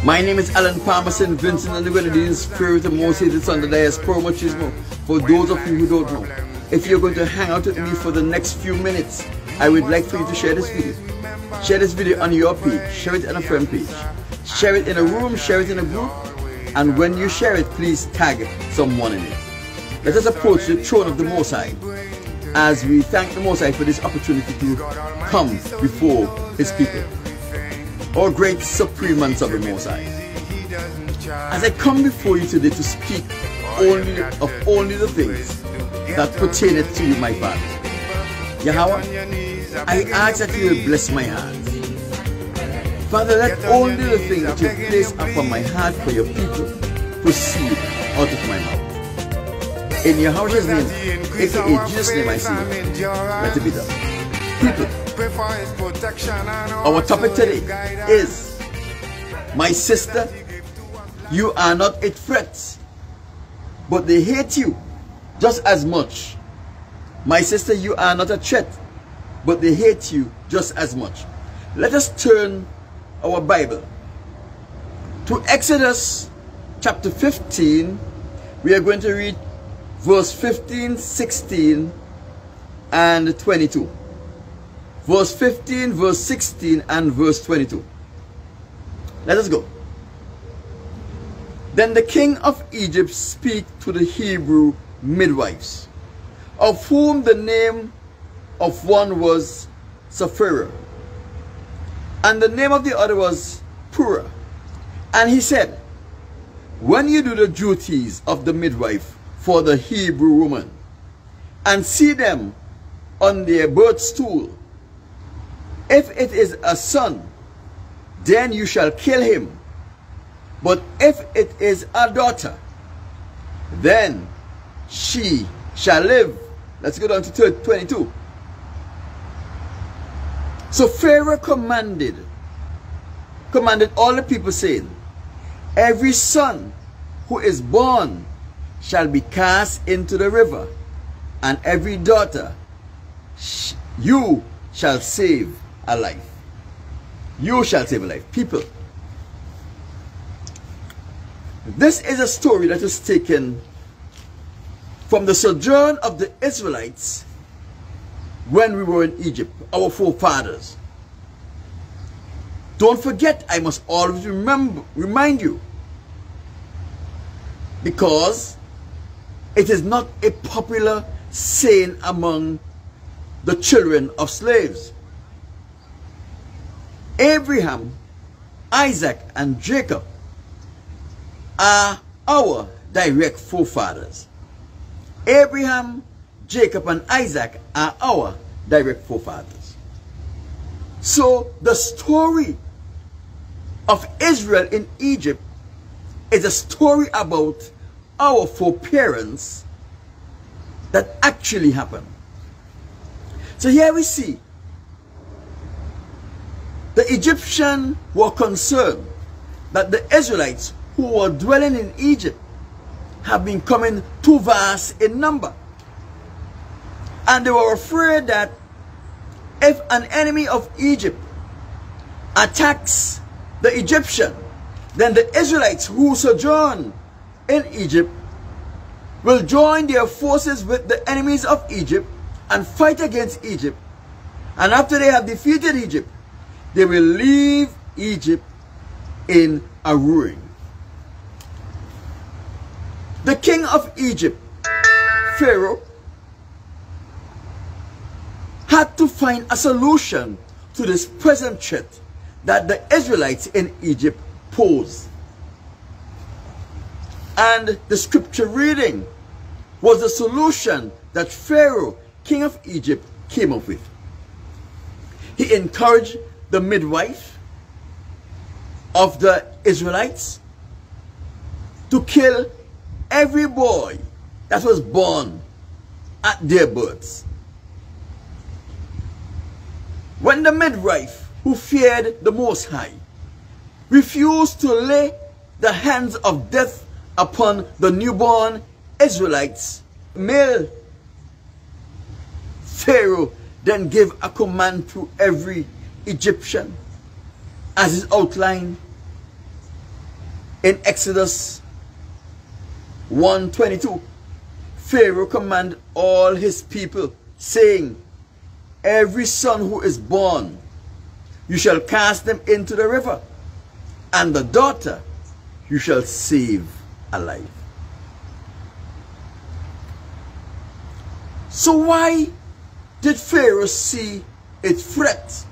My name is Alan Palmer St. Vincent and the Grenadines Spirit of Moses the Son of Diaspora Machismo. For those of you who don't know, if you're going to hang out with me for the next few minutes, I would like for you to share this video. Share this video on your page, share it on a friend page, share it in a room, share it in a group, and when you share it, please tag someone in it. Let us approach the throne of the Most High as we thank the Most High for this opportunity to come before His people. Our great supreme and sovereign Most High, as I come before you today to speak only the things that pertain to you, my Father, Yahweh, I ask that you will bless my hands. Father, let only the things that you place upon my heart for your people proceed out of my mouth. In Yahweh's name, aka Jesus' name, I say, let it be done. People, our topic today is, my sister, you are not a threat, but they hate you just as much. My sister, you are not a threat, but they hate you just as much. Let us turn our Bible to Exodus chapter 15. We are going to read verse 15, 16, and 22. Verse 15, verse 16, and verse 22. Let us go. Then the king of Egypt spake to the Hebrew midwives, of whom the name of one was Sapphira, and the name of the other was Purah. And he said, when you do the duties of the midwife for the Hebrew woman, and see them on their birth stool, if it is a son, then you shall kill him. But if it is a daughter, then she shall live. Let's go down to 22. So Pharaoh commanded all the people, saying, every son who is born shall be cast into the river, and every daughter you shall save a life. You shall save a life. People, this is a story that is taken from the sojourn of the Israelites when we were in Egypt, our forefathers. Don't forget, I must always remind you, because it is not a popular saying among the children of slaves. Abraham, Isaac, and Jacob are our direct forefathers. Abraham, Jacob, and Isaac are our direct forefathers. So the story of Israel in Egypt is a story about our foreparents that actually happened. So here we see the Egyptians were concerned that the Israelites who were dwelling in Egypt have been coming too vast in number. And they were afraid that if an enemy of Egypt attacks the Egyptian, then the Israelites who sojourn in Egypt will join their forces with the enemies of Egypt and fight against Egypt. And after they have defeated Egypt, they will leave Egypt in a ruin. The king of Egypt, Pharaoh, had to find a solution to this present threat that the Israelites in Egypt pose. And the scripture reading was the solution that Pharaoh, king of Egypt, came up with. He encouraged the midwife of the Israelites to kill every boy that was born at their births. When the midwife, who feared the Most High, refused to lay the hands of death upon the newborn Israelites, male, Pharaoh then gave a command to every Egyptian, as is outlined In Exodus 1:22, Pharaoh commanded all his people, saying, every son who is born, you shall cast them into the river, and the daughter you shall save alive. So why did Pharaoh see a threat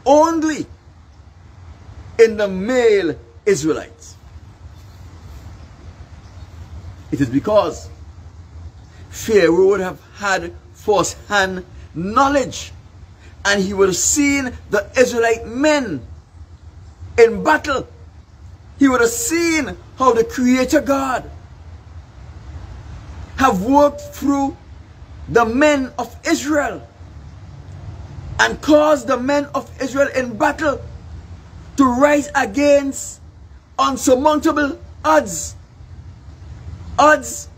only in the male Israelites? It is because Pharaoh would have had first-hand knowledge, and he would have seen the Israelite men in battle. He would have seen how the Creator God have worked through the men of Israel and caused the men of Israel in battle to rise against unsurmountable odds. Odds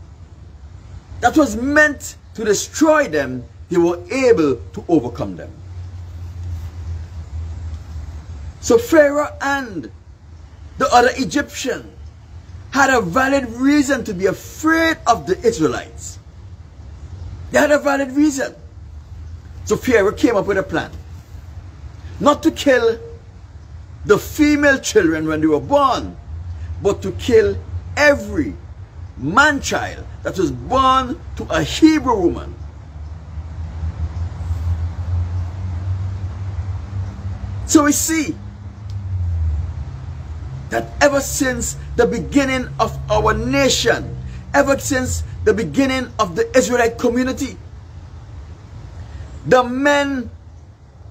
that was meant to destroy them, they were able to overcome them. So Pharaoh and the other Egyptian had a valid reason to be afraid of the Israelites. They had a valid reason. So Pharaoh came up with a plan. Not to kill the female children when they were born, but to kill every man-child that was born to a Hebrew woman. So we see that ever since the beginning of our nation, ever since the beginning of the Israelite community, the men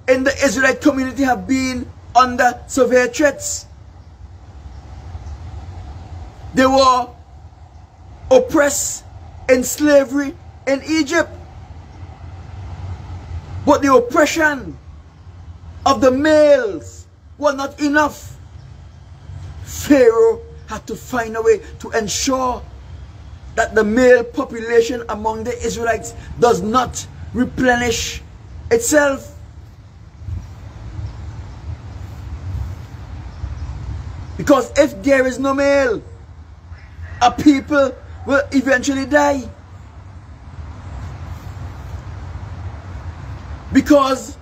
in the Israelite community have been under severe threats. They were oppressed in slavery in Egypt. But the oppression of the males was not enough. Pharaoh had to find a way to ensure that the male population among the Israelites does not replenish itself. Because if there is no male, a people will eventually die. Because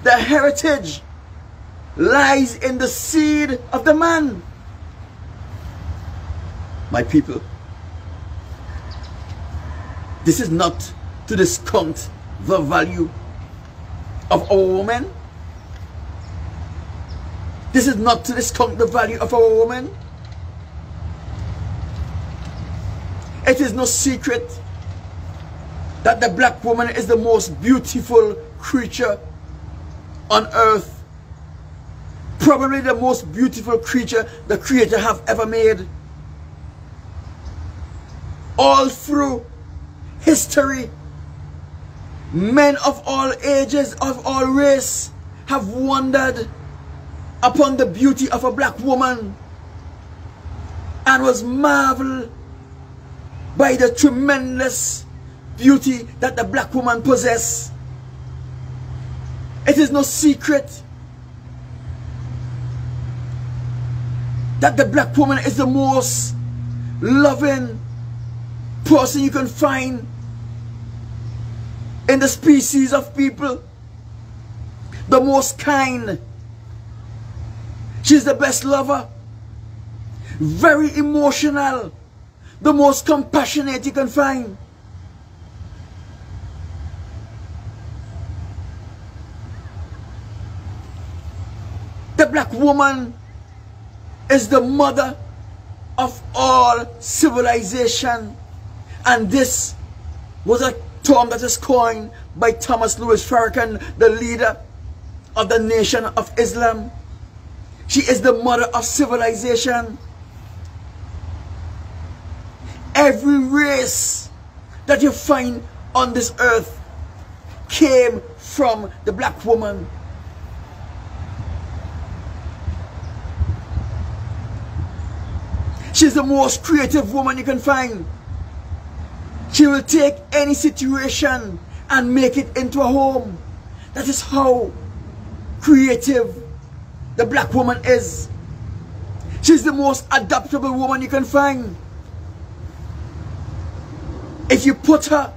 the heritage lies in the seed of the man. My people, this is not to discount the value of our women. This is not to discount the value of our women. It is no secret that the black woman is the most beautiful creature on earth. Probably the most beautiful creature the Creator have ever made. All through history, men of all ages, of all race, have wondered upon the beauty of a black woman and was marveled by the tremendous beauty that the black woman possesses. It is no secret that the black woman is the most loving person you can find in the species of people. The most kind. She's the best lover. Very emotional. The most compassionate you can find. The black woman is the mother of all civilization. And this was a term that is coined by Thomas Louis Farrakhan, the leader of the Nation of Islam. She is the mother of civilization. Every race that you find on this earth came from the black woman. She's the most creative woman you can find. She will take any situation and make it into a home. That is how creative the black woman is. She's the most adaptable woman you can find. If you put her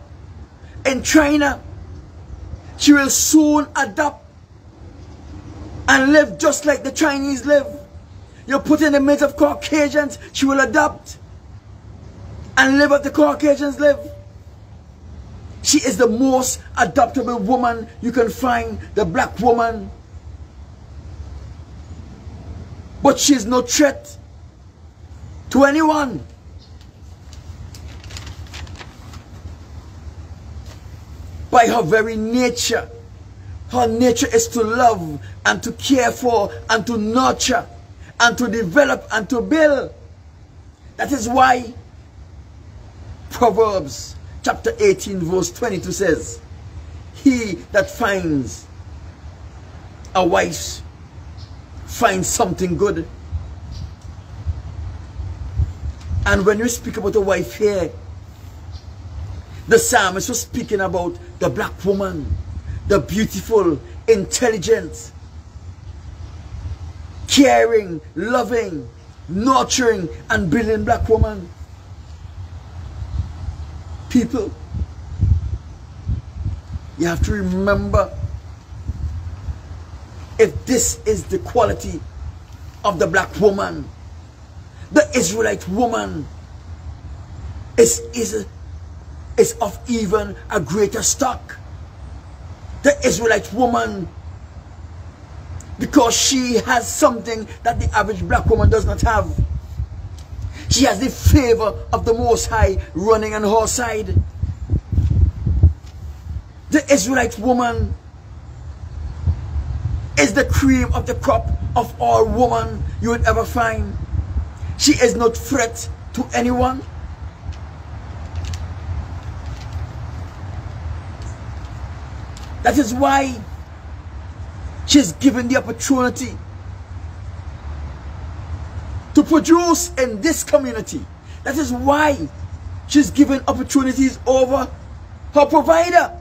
in China, she will soon adapt and live just like the Chinese live. You put in the midst of Caucasians, she will adapt and live as the Caucasians live. She is the most adaptable woman you can find, the black woman. But she is no threat to anyone. By her very nature, her nature is to love and to care for and to nurture and to develop and to build. That is why Proverbs chapter 18 verse 22 says, he that finds a wife finds something good. And when we speak about a wife here, the psalmist was speaking about the black woman, the beautiful, intelligent, caring, loving, nurturing, and building black woman. People, you have to remember, if this is the quality of the black woman, the Israelite woman is of even a greater stock. The Israelite woman, because she has something that the average black woman does not have. She has the favor of the Most High running on her side. The Israelite woman is the cream of the crop of all women you would ever find. She is not threat to anyone. That is why she's given the opportunity to produce in this community. That is why she's given opportunities over her provider.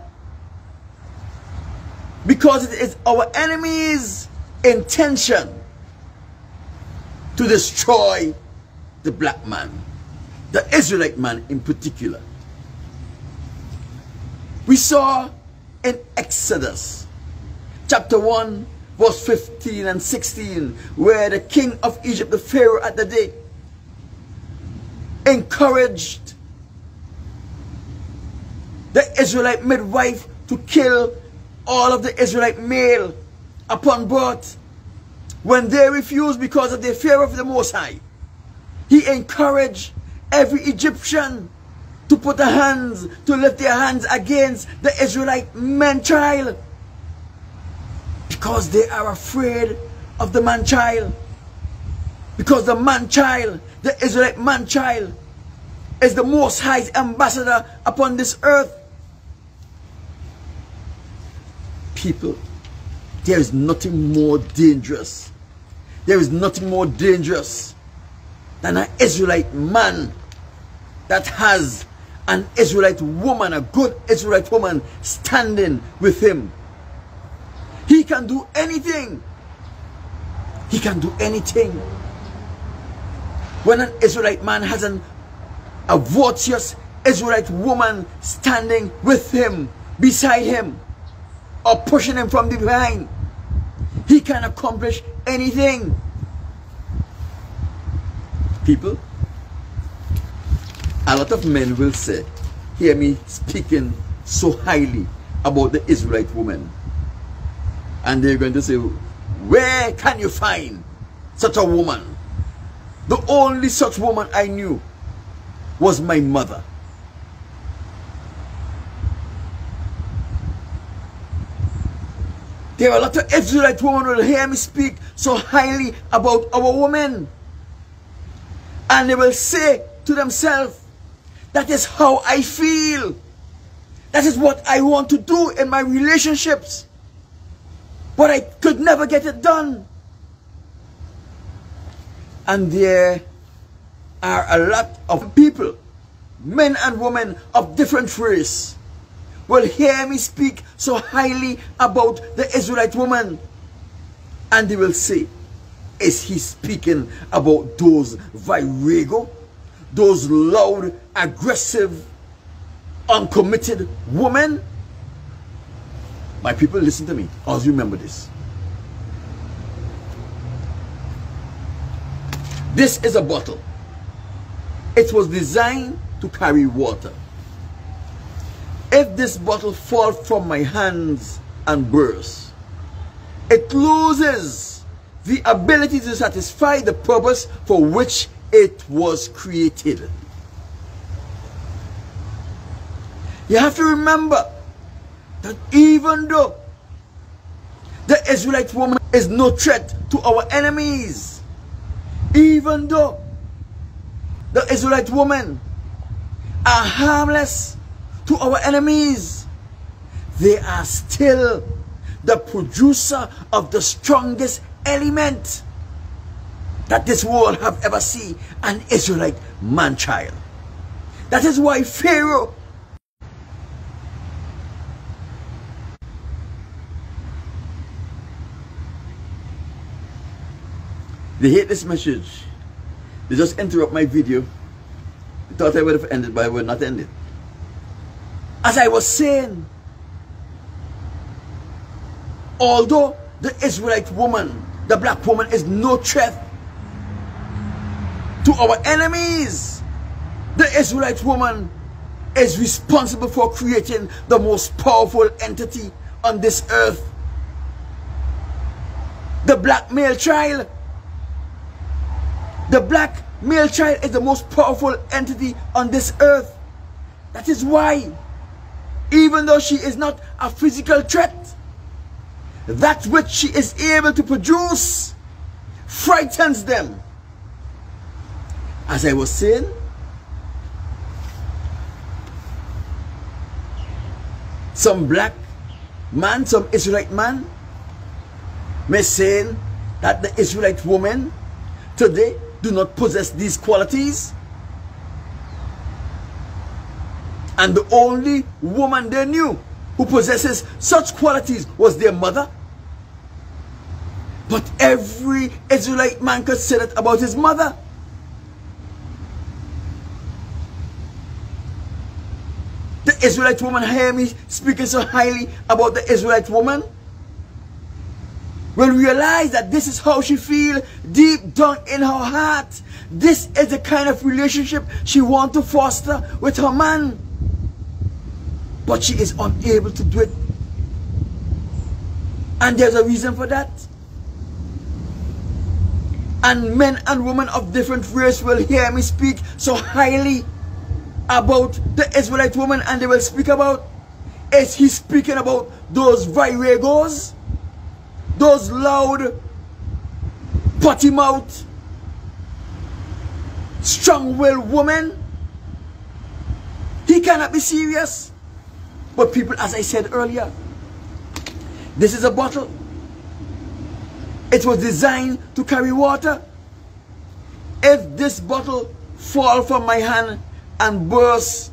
Because it is our enemy's intention to destroy the black man, the Israelite man in particular. We saw in Exodus chapter 1 verse 15 and 16 where the king of Egypt, the Pharaoh at the day, encouraged the Israelite midwife to kill all of the Israelite male upon birth. When they refused because of their fear of the Most High, he encouraged every Egyptian to put their hands, to lift their hands against the Israelite man-child, because they are afraid of the man-child. Because the man-child, the Israelite man-child, is the Most High's ambassador upon this earth. People, there is nothing more dangerous. There is nothing more dangerous than an Israelite man that has an Israelite woman, a good Israelite woman, standing with him. He can do anything. He can do anything. When an Israelite man has a virtuous Israelite woman standing with him, beside him, or pushing him from the behind, he can accomplish anything. People, a lot of men will say, hear me speaking so highly about the Israelite woman, and they're going to say, where can you find such a woman? The only such woman I knew was my mother. There are a lot of Israelite women who will hear me speak so highly about our women, and they will say to themselves, that is how I feel. That is what I want to do in my relationships, but I could never get it done. And there are a lot of people, men and women of different race, will hear me speak so highly about the Israelite woman, and they will say, Is he speaking about those virago, those loud, aggressive, uncommitted women? My people, listen to me. Always remember this. This is a bottle. It was designed to carry water. If this bottle falls from my hands and bursts, it loses the ability to satisfy the purpose for which it was created. You have to remember that even though the Israelite woman is no threat to our enemies, even though the Israelite women are harmless to our enemies, they are still the producer of the strongest element that this world have ever seen, an Israelite man-child. That is why Pharaoh they hate this message. They just interrupt my video. They thought I would have ended, but I would not end it. As I was saying, although the Israelite woman, the black woman, is no threat to our enemies, the Israelite woman is responsible for creating the most powerful entity on this earth. The black male child. The black male child is the most powerful entity on this earth. That is why, even though she is not a physical threat, that which she is able to produce frightens them. As I was saying, some black man, some Israelite man may say that the Israelite woman today do not possess these qualities, and the only woman they knew who possesses such qualities was their mother. But every Israelite man could say that about his mother. The Israelite woman, hear me speaking so highly about the Israelite woman, will realize that this is how she feels deep down in her heart. This is the kind of relationship she wants to foster with her man. But she is unable to do it. And there's a reason for that. And men and women of different race will hear me speak so highly about the Israelite woman, and they will speak about, is he speaking about those viragos? Those loud, potty mouth, strong-willed women? He cannot be serious. But people, as I said earlier, this is a bottle. It was designed to carry water. If this bottle fall from my hand and burst,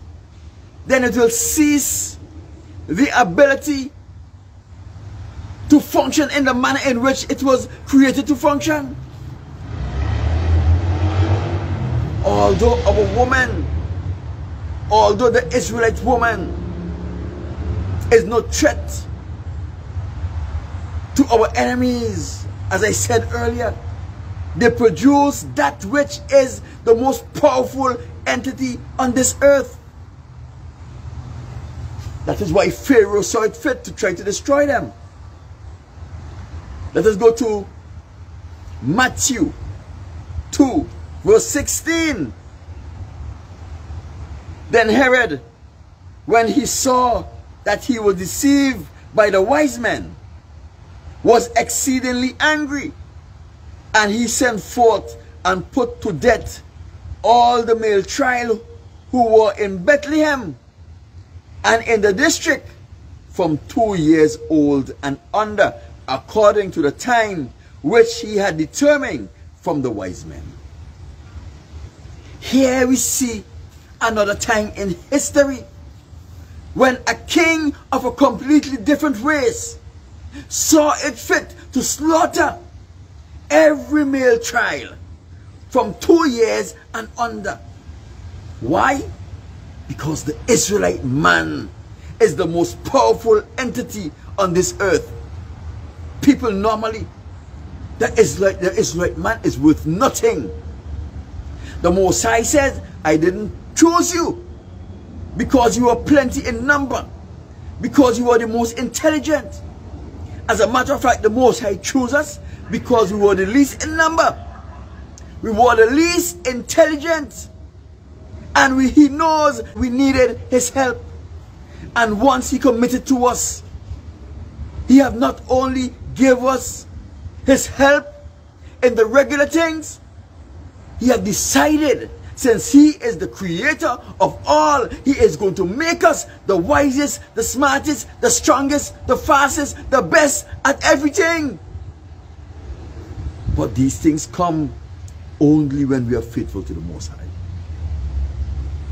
then it will cease the ability to function in the manner in which it was created to function. Although our woman, although the Israelite woman is no threat to our enemies, as I said earlier, they produce that which is the most powerful entity on this earth. That is why Pharaoh saw it fit to try to destroy them. Let us go to Matthew 2, verse 16. Then Herod, when he saw that he was deceived by the wise men, was exceedingly angry, and he sent forth and put to death all the male child who were in Bethlehem and in the district from 2 years old and under, according to the time which he had determined from the wise men. Here we see another time in history when a king of a completely different race saw it fit to slaughter every male child from 2 years and under. Why? Because the Israelite man is the most powerful entity on this earth. People normally, the Israelite man is worth nothing. The Most High says, I didn't choose you because you are plenty in number, because you are the most intelligent. As a matter of fact, the Most High chose us because we were the least in number. We were the least intelligent. And He knows we needed His help. And once He committed to us, He have not only gave us His help in the regular things, He have decided, since He is the creator of all, He is going to make us the wisest, the smartest, the strongest, the fastest, the best at everything. But these things come only when we are faithful to the Most High.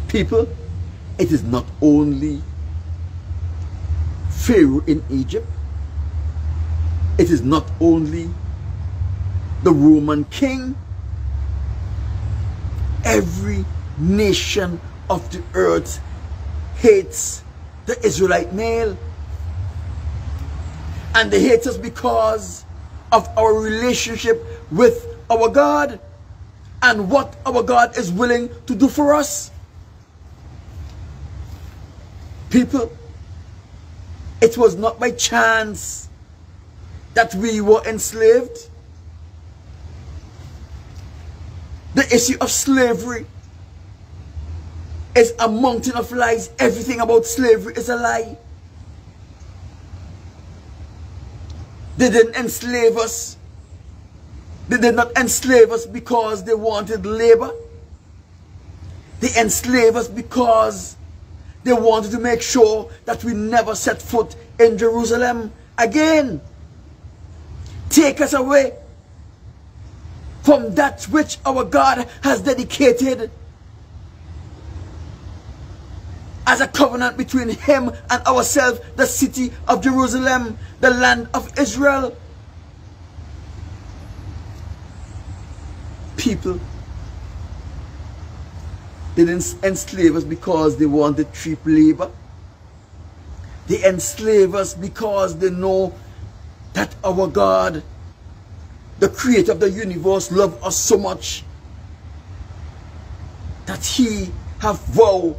People, it is not only Pharaoh in Egypt. It is not only the Roman king. Every nation of the earth hates the Israelite male. And they hate us because of our relationship with our God and what our God is willing to do for us. People, it was not by chance that we were enslaved. The issue of slavery is a mountain of lies. Everything about slavery is a lie. They didn't enslave us. They did not enslave us because they wanted labor. They enslaved us because they wanted to make sure that we never set foot in Jerusalem again. Take us away from that which our God has dedicated as a covenant between Him and ourselves, the city of Jerusalem, the land of Israel. People, they didn't enslave us because they wanted cheap labor. They enslave us because they know that our God, the creator of the universe, loves us so much that He have vowed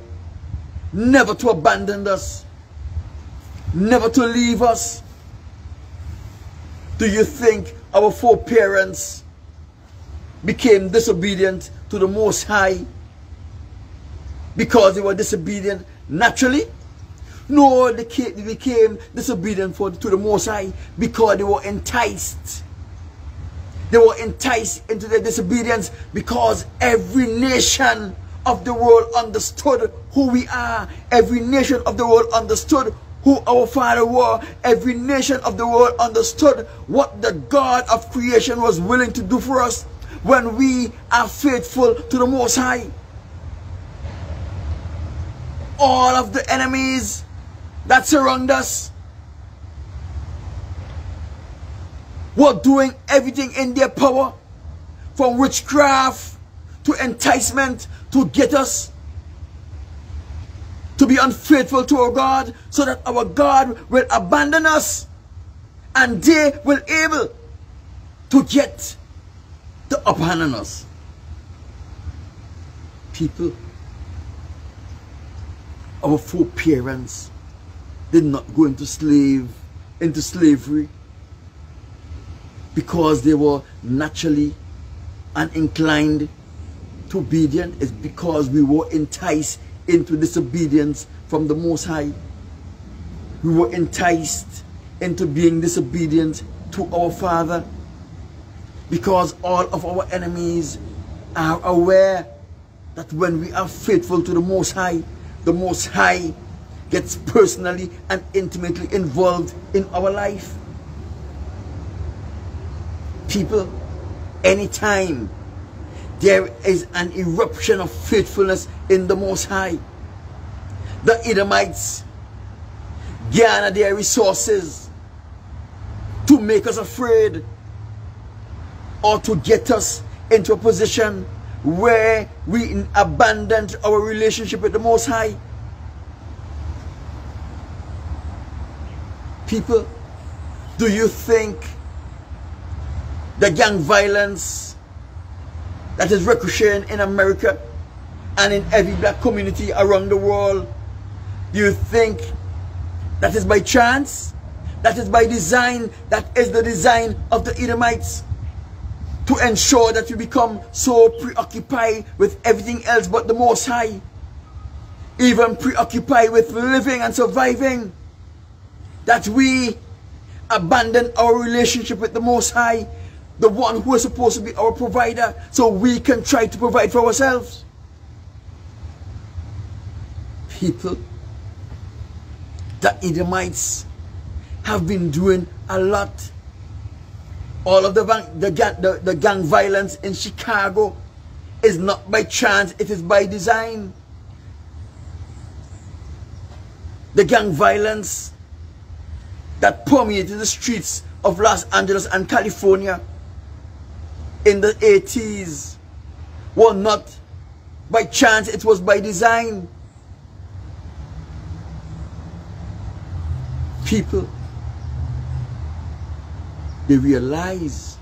never to abandon us, never to leave us. Do you think our foreparents became disobedient to the Most High because they were disobedient naturally? No, they became disobedient to the Most High because they were enticed. They were enticed into their disobedience because every nation of the world understood who we are. Every nation of the world understood who our Father were. Every nation of the world understood what the God of creation was willing to do for us when we are faithful to the Most High. All of the enemies that surround us were doing everything in their power, from witchcraft to enticement, to get us to be unfaithful to our God, so that our God will abandon us and they will able to get the upper hand on us. People, our foreparents did not go into slavery because they were naturally and inclined to obedience. It's because we were enticed into disobedience from the Most High. We were enticed into being disobedient to our Father because all of our enemies are aware that when we are faithful to the Most High gets personally and intimately involved in our life. People, anytime there is an eruption of faithfulness in the Most High, the Edomites gather their resources to make us afraid. or to get us into a position where we abandon our relationship with the Most High. People, do you think the gang violence that is ricocheting in America and in every black community around the world, do you think that is by chance? That is by design? That is the design of the Edomites, to ensure that we become so preoccupied with everything else but the Most High, even preoccupied with living and surviving, that we abandon our relationship with the Most High, the one who is supposed to be our provider, so we can try to provide for ourselves. People, the Edomites have been doing a lot. All of the gang violence in Chicago is not by chance, it is by design. The gang violence that permeated the streets of Los Angeles and California in the 80s was not by chance, it was by design. People, they realize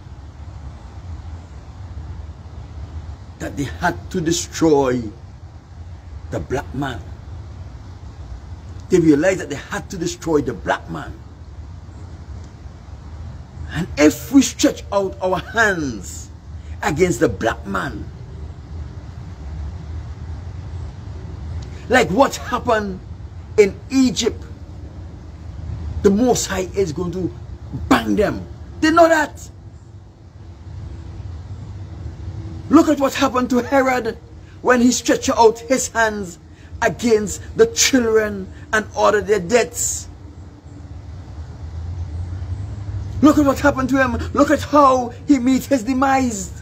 that they had to destroy the black man. They realized that they had to destroy the black man. And if we stretch out our hands against the black man, like what happened in Egypt, the Most High is going to bang them. They know that. Look at what happened to Herod when he stretched out his hands against the children and ordered their deaths. Look at what happened to him. Look at how he met his demise.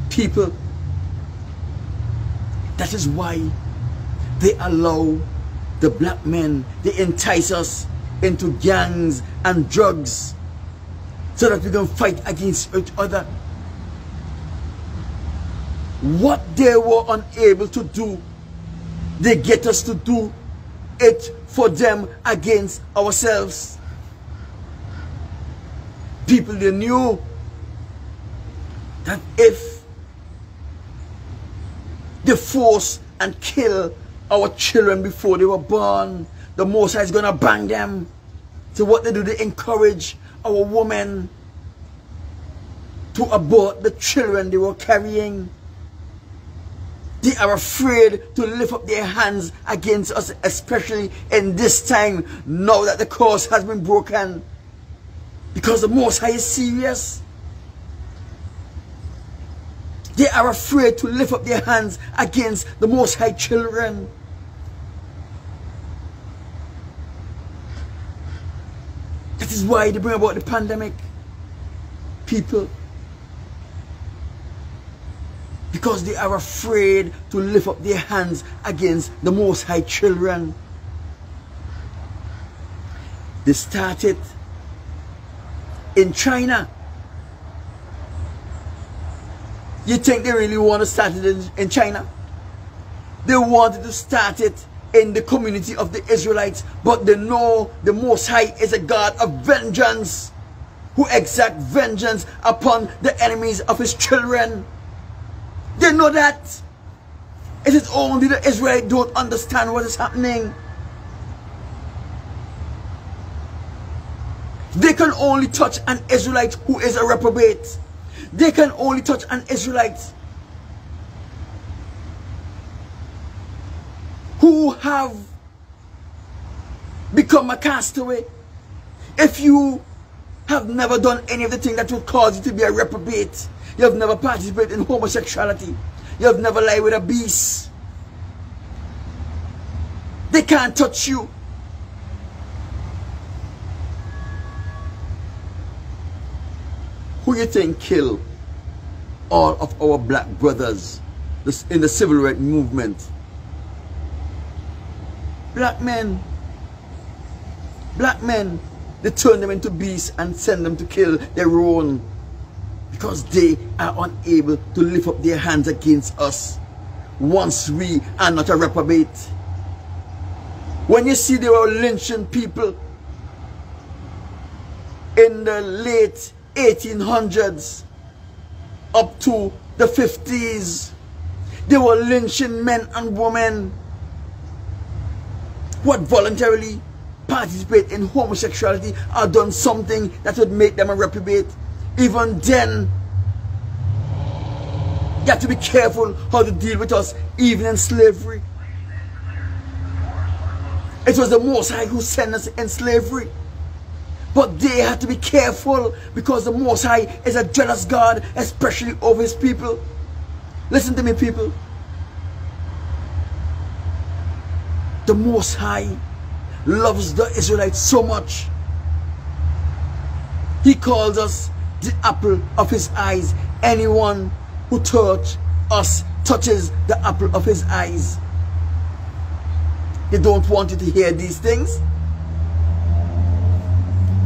People, that is why they allow the black men, they entice us into gangs and drugs so that we can fight against each other. What they were unable to do, they get us to do it for them against ourselves. People, they knew that if they force and kill our children before they were born, the Most High is going to bang them. So what they do, they encourage our women to abort the children they were carrying. They are afraid to lift up their hands against us, especially in this time, now that the curse has been broken. Because the Most High is serious. They are afraid to lift up their hands against the Most High children. That is why they bring about the pandemic. People. Because they are afraid to lift up their hands against the Most High children. They started in China. You think they really want to start it in China? They wanted to start it in the community of the Israelites, but they know the Most High is a God of vengeance, who exact vengeance upon the enemies of his children. They know that. It is only the Israelites don't understand what is happening. They can only touch an Israelite who is a reprobate. They can only touch an Israelite who have become a castaway. If you have never done any of the things that would cause you to be a reprobate, you have never participated in homosexuality, you have never lied with a beast, they can't touch you. Who you think killed all of our black brothers in the civil rights movement? Black men. Black men. They turn them into beasts and send them to kill their own. because they are unable to lift up their hands against us once we are not a reprobate. When you see they were lynching people in the late 1800s up to the 50s, they were lynching men and women who had voluntarily participate in homosexuality or done something that would make them a reprobate. Even then, you have to be careful how to deal with us, even in slavery. It was the Most High who sent us in slavery. But they had to be careful because the Most High is a jealous God, especially over his people. Listen to me, people. The Most High loves the Israelites so much. He calls us the apple of his eyes. Anyone who touches the apple of his eyes. They don't want you to hear these things.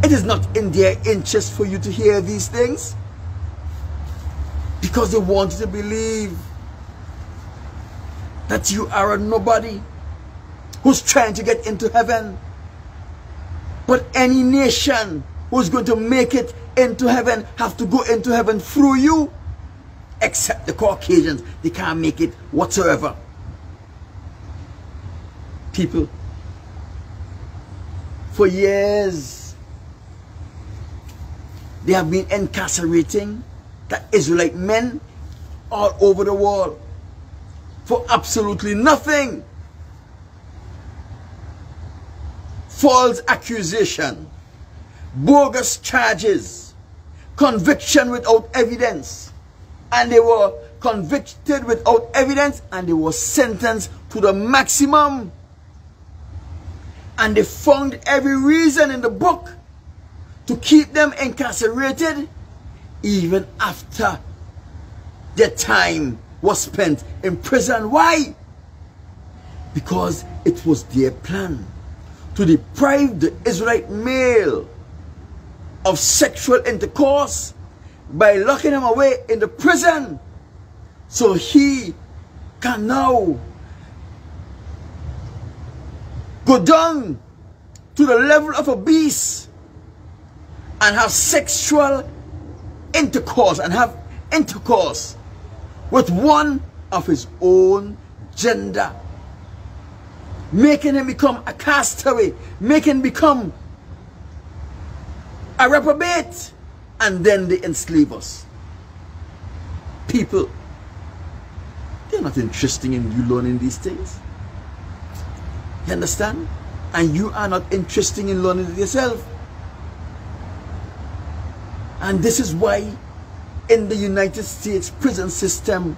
It is not in their interest for you to hear these things, because they want you to believe that you are a nobody who's trying to get into heaven. But any nation who's going to make it into heaven have to go into heaven through you, except the Caucasians. They can't make it whatsoever. People, for years they have been incarcerating the Israelite men all over the world for absolutely nothing. False accusation, bogus charges, conviction without evidence. And they were convicted without evidence and they were sentenced to the maximum. And they found every reason in the book to keep them incarcerated even after their time was spent in prison. Why? Because it was their plan to deprive the Israelite male of sexual intercourse by locking him away in the prison, so he can now go down to the level of a beast and have sexual intercourse and have intercourse with one of his own gender, making him become a castaway, making him become a reprobate, and then they enslave us. People, they're not interested in you learning these things. You understand? And you are not interested in learning it yourself. And this is why in the United States prison system,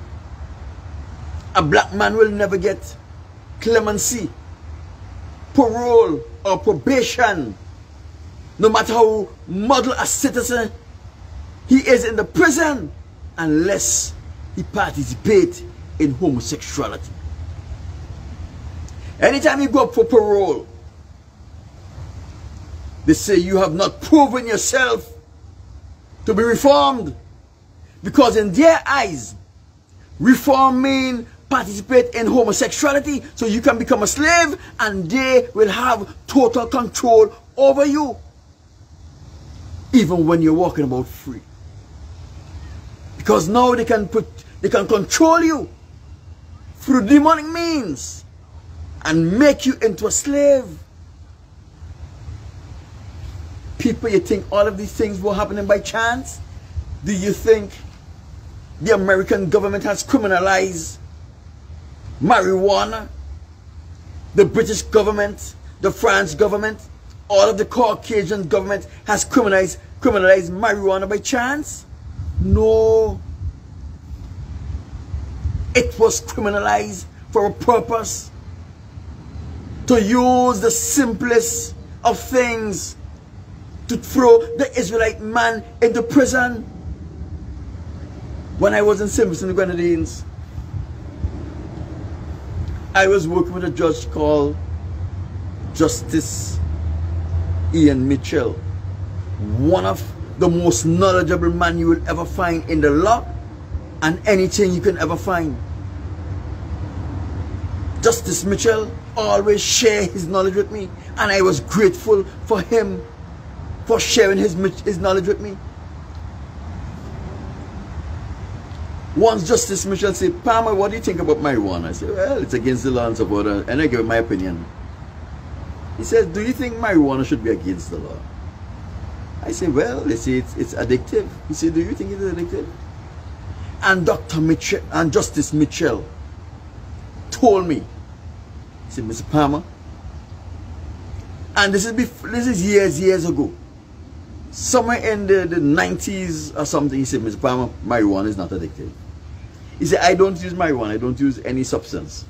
a black man will never get clemency, parole, or probation, no matter how model a citizen he is in the prison, unless he participates in homosexuality. Anytime you go up for parole, they say you have not proven yourself to be reformed. Because in their eyes, reform means participate in homosexuality so you can become a slave and they will have total control over you. Even when you're walking about free. Because now they can control you through demonic means and make you into a slave. People, you think all of these things were happening by chance? Do you think the American government has criminalized marijuana? The British government, the French government, all of the Caucasian government has criminalized marijuana by chance? No. It was criminalized for a purpose. To use the simplest of things to throw the Israelite man into prison. When I was in St. Vincent and the Grenadines, I was working with a judge called Justice Ian Mitchell, one of the most knowledgeable man you will ever find in the law and anything you can ever find. Justice Mitchell always shared his knowledge with me, and I was grateful for him for sharing his knowledge with me. Once Justice Mitchell said, Palmer, what do you think about marijuana? I said, well, it's against the law and so forth, and I gave him my opinion. He said, do you think marijuana should be against the law? I said, well, they say it's addictive. He said, do you think it is addictive? And Dr. Mitchell and Justice Mitchell told me, he said, Mr. Palmer, and this is years ago, somewhere in the 90s or something, he said, Mr. Palmer, marijuana is not addictive. He said, I don't use marijuana, I don't use any substance.